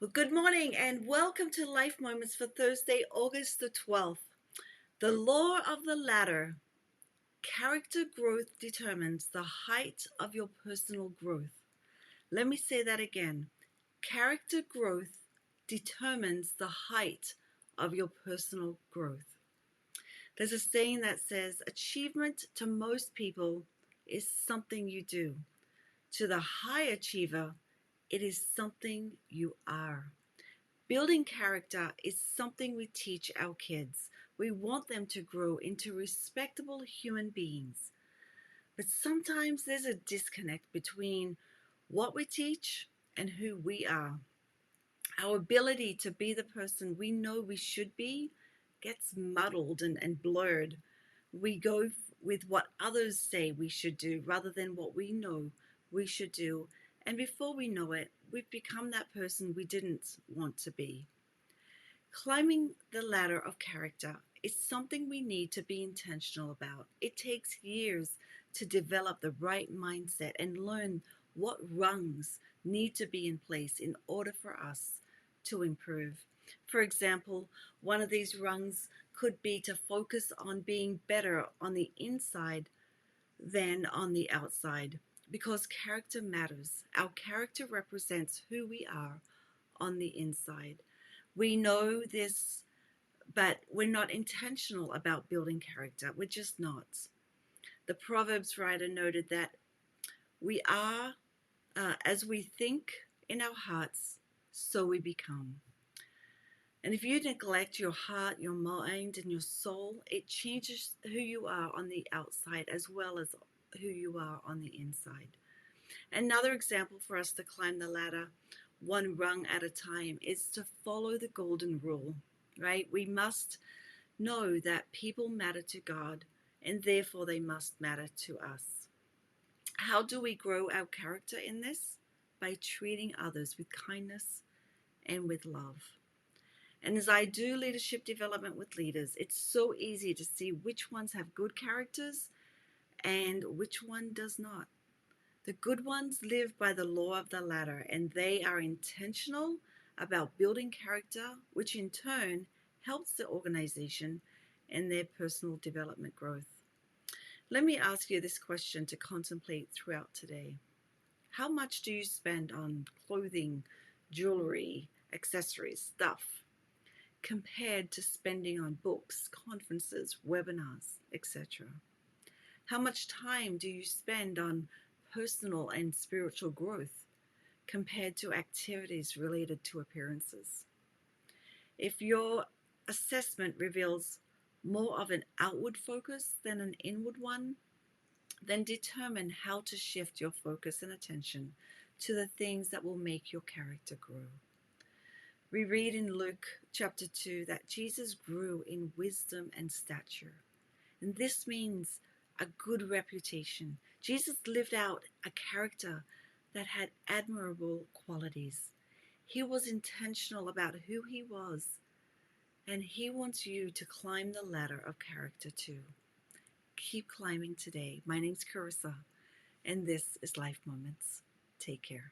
Well, good morning and welcome to Life Moments for Thursday, August the 12th. The law of the ladder. Character growth determines the height of your personal growth. Let me say that again. Character growth determines the height of your personal growth. There's a saying that says, achievement to most people is something you do. To the high achiever, it is something you are. Building character is something we teach our kids. We want them to grow into respectable human beings. But sometimes there's a disconnect between what we teach and who we are. Our ability to be the person we know we should be gets muddled and blurred. We go with what others say we should do rather than what we know we should do. And before we know it, we've become that person we didn't want to be. Climbing the ladder of character is something we need to be intentional about. It takes years to develop the right mindset and learn what rungs need to be in place in order for us to improve. For example, one of these rungs could be to focus on being better on the inside than on the outside, because character matters. Our character represents who we are on the inside. We know this, but we're not intentional about building character. We're just not. The Proverbs writer noted that we are as we think in our hearts, so we become. And if you neglect your heart, your mind, and your soul, it changes who you are on the outside as well as who you are on the inside. Another example for us to climb the ladder one rung at a time is to follow the golden rule, right? We must know that people matter to God and therefore they must matter to us. How do we grow our character in this? By treating others with kindness and with love. And as I do leadership development with leaders, it's so easy to see which ones have good characters and which one does not. The good ones live by the law of the ladder, and they are intentional about building character, which in turn helps the organization and their personal development growth. Let me ask you this question to contemplate throughout today. How much do you spend on clothing, jewelry, accessories, stuff, compared to spending on books, conferences, webinars, etc.? How much time do you spend on personal and spiritual growth compared to activities related to appearances? If your assessment reveals more of an outward focus than an inward one, then determine how to shift your focus and attention to the things that will make your character grow. We read in Luke chapter 2 that Jesus grew in wisdom and stature. And this means a good reputation. Jesus lived out a character that had admirable qualities. He was intentional about who he was, and he wants you to climb the ladder of character too. Keep climbing today. My name's Carissa, and this is Life Moments. Take care.